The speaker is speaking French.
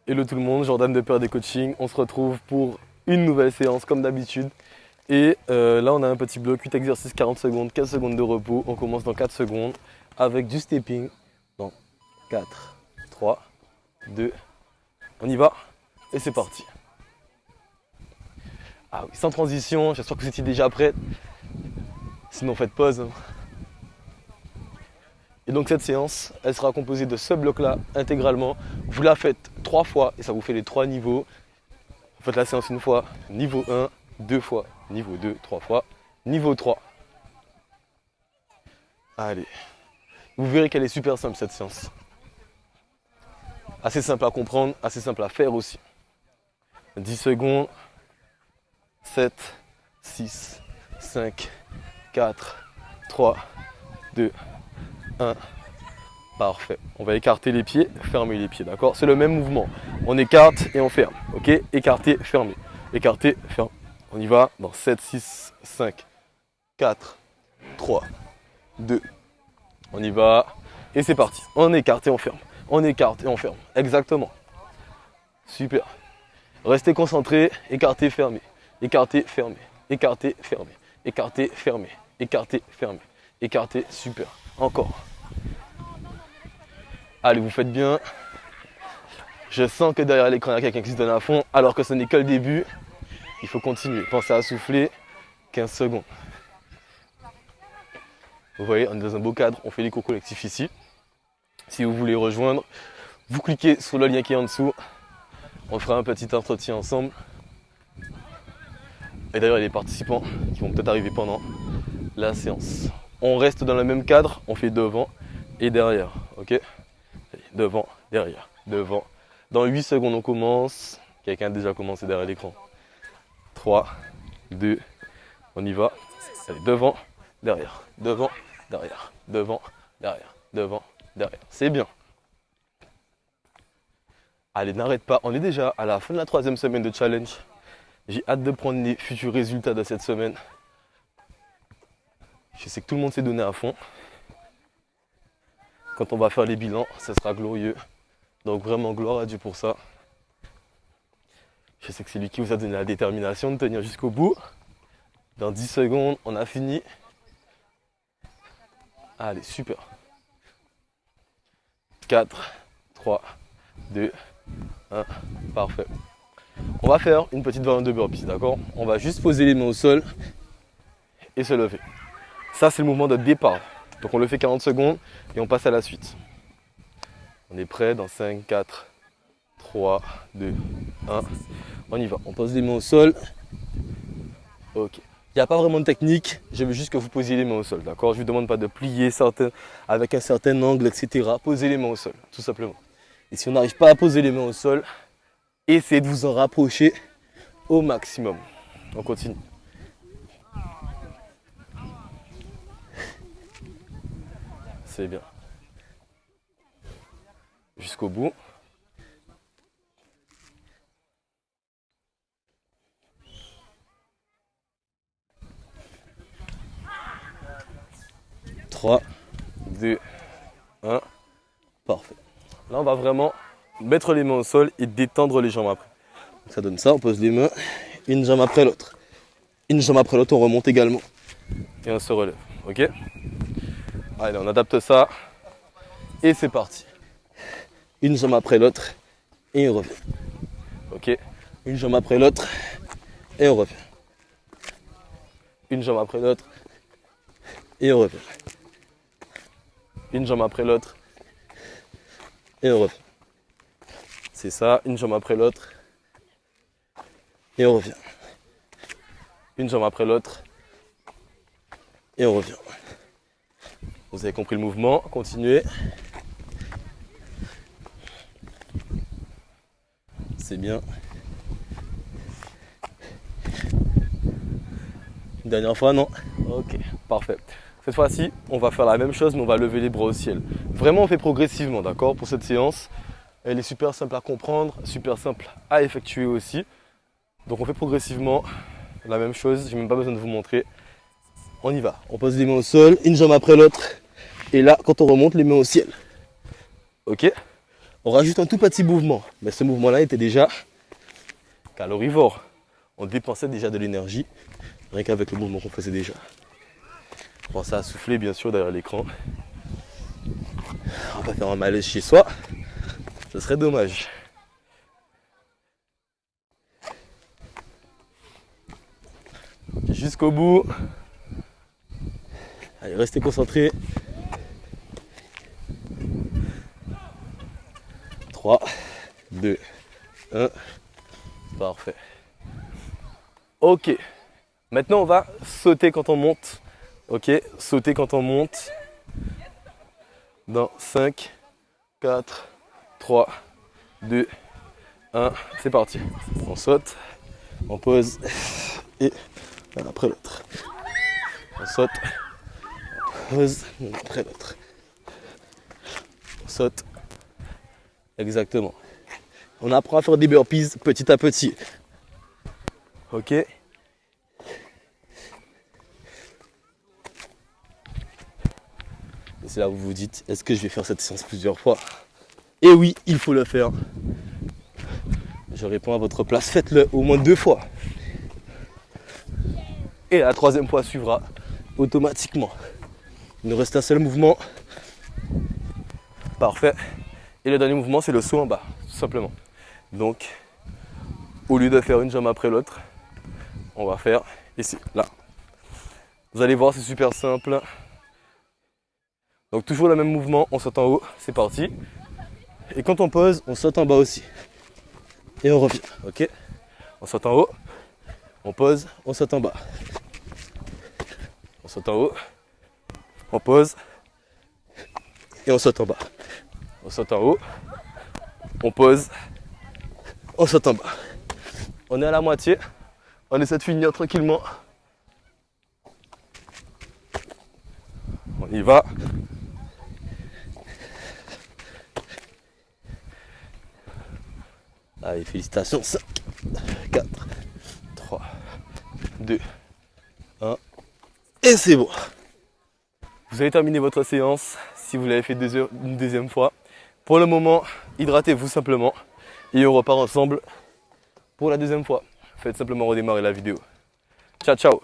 Hello tout le monde, Jordan de Peur des Coaching. On se retrouve pour une nouvelle séance comme d'habitude. Et là on a un petit bloc, 8 exercices, 40 secondes, 15 secondes de repos. On commence dans 4 secondes avec du stepping. Dans 4, 3, 2, on y va. Et c'est parti. Ah oui, sans transition, j'espère que vous étiez déjà prêts. Sinon faites pause. Et donc cette séance, elle sera composée de ce bloc-là intégralement. Vous la faites 3 fois et ça vous fait les 3 niveaux. Vous faites la séance une fois, niveau 1, 2 fois, niveau 2, 3 fois, niveau 3. Allez, vous verrez qu'elle est super simple cette séance. Assez simple à comprendre, assez simple à faire aussi. 10 secondes, 7, 6, 5, 4, 3, 2, 1. Parfait. On va écarter les pieds, fermer les pieds, d'accord? C'est le même mouvement. On écarte et on ferme, ok? Écarter, fermer. Écarter, fermer. On y va dans 7, 6, 5, 4, 3, 2. On y va. Et c'est parti. On écarte et on ferme. On écarte et on ferme. Exactement. Super. Restez concentrés. Écarter, fermer. Écarter, fermer. Écarter, fermer. Écarter, fermer. Écarter, fermer. Écarter, super. Encore. Allez, vous faites bien. Je sens que derrière l'écran, il y a quelqu'un qui se donne à fond, alors que ce n'est que le début. Il faut continuer. Pensez à souffler. 15 secondes. Vous voyez, on est dans un beau cadre. On fait les cours collectifs ici. Si vous voulez rejoindre, vous cliquez sur le lien qui est en dessous. On fera un petit entretien ensemble. Et d'ailleurs, il y a des participants qui vont peut-être arriver pendant la séance. On reste dans le même cadre. On fait devant et derrière. Ok ? Devant, derrière, devant. Dans 8 secondes, on commence. Quelqu'un a déjà commencé derrière l'écran. 3, 2, on y va. Allez, devant, derrière, devant, derrière, devant, derrière, devant, derrière. C'est bien. Allez, n'arrête pas. On est déjà à la fin de la 3e semaine de challenge. J'ai hâte de prendre les futurs résultats de cette semaine. Je sais que tout le monde s'est donné à fond. Quand on va faire les bilans, ça sera glorieux. Donc vraiment gloire à Dieu pour ça. Je sais que c'est lui qui vous a donné la détermination de tenir jusqu'au bout. Dans 10 secondes, on a fini. Allez, super. 4, 3, 2, 1. Parfait. On va faire une petite variante de burpees, d'accord? On va juste poser les mains au sol et se lever. Ça, c'est le mouvement de départ. Donc on le fait 40 secondes et on passe à la suite. On est prêt dans 5, 4, 3, 2, 1. On y va. On pose les mains au sol. Ok. Il n'y a pas vraiment de technique. Je veux juste que vous posiez les mains au sol. D'accord? Je ne vous demande pas de plier avec un certain angle, etc. Posez les mains au sol, tout simplement. Et si on n'arrive pas à poser les mains au sol, essayez de vous en rapprocher au maximum. On continue. C'est bien. Jusqu'au bout. Trois, 2, 1. Parfait. Là, on va vraiment mettre les mains au sol et détendre les jambes après. Donc ça donne ça, on pose les mains, une jambe après l'autre. Une jambe après l'autre, on remonte également. Et on se relève. Ok? Allez, on adapte ça. Et c'est parti. Une jambe après l'autre. Et on revient. Ok? Une jambe après l'autre. Et on revient. Une jambe après l'autre. Et on revient. Une jambe après l'autre. Et on revient. C'est ça, une jambe après l'autre. Et on revient. Une jambe après l'autre. Et on revient. Vous avez compris le mouvement, continuez. C'est bien. Une dernière fois, non? Ok, parfait. Cette fois-ci, on va faire la même chose, mais on va lever les bras au ciel. Vraiment, on fait progressivement, d'accord? Pour cette séance, elle est super simple à comprendre, super simple à effectuer aussi. Donc on fait progressivement la même chose, j'ai même pas besoin de vous montrer. On y va, on pose les mains au sol, une jambe après l'autre. Et là, quand on remonte, les mains au ciel. Ok? On rajoute un tout petit mouvement. Mais ce mouvement-là était déjà calorivore. On dépensait déjà de l'énergie, rien qu'avec le mouvement qu'on faisait déjà. Pensez à souffler bien sûr derrière l'écran. On va pas faire un malaise chez soi. Ce serait dommage. Jusqu'au bout. Allez, restez concentrés. 3, 2, 1. Parfait. Ok. Maintenant, on va sauter quand on monte. Ok, sauter quand on monte. Dans 5, 4, 3, 2, 1. C'est parti. On saute, on pose et l'un après l'autre. On saute, on pose l'un après l'autre. On saute. Exactement. On apprend à faire des burpees petit à petit. Ok. Et c'est là où vous vous dites, est-ce que je vais faire cette séance plusieurs fois? Et oui, il faut le faire. Je réponds à votre place, faites-le au moins 2 fois. Et la 3e fois suivra automatiquement. Il nous reste un seul mouvement. Parfait. Et le dernier mouvement, c'est le saut en bas, tout simplement. Donc, au lieu de faire une jambe après l'autre, on va faire ici, là. Vous allez voir, c'est super simple. Donc toujours le même mouvement, on saute en haut, c'est parti. Et quand on pose, on saute en bas aussi. Et on revient, ok? On saute en haut, on pose, on saute en bas. On saute en haut, on pose, et on saute en bas. On saute en haut, on pose, on saute en bas. On est à la moitié, on essaie de finir tranquillement. On y va. Allez, félicitations. 5, 4, 3, 2, 1. Et c'est bon. Vous avez terminé votre séance si vous l'avez fait une deuxième fois. Pour le moment, hydratez-vous simplement. Et on repart ensemble pour la deuxième fois. Faites simplement redémarrer la vidéo. Ciao, ciao.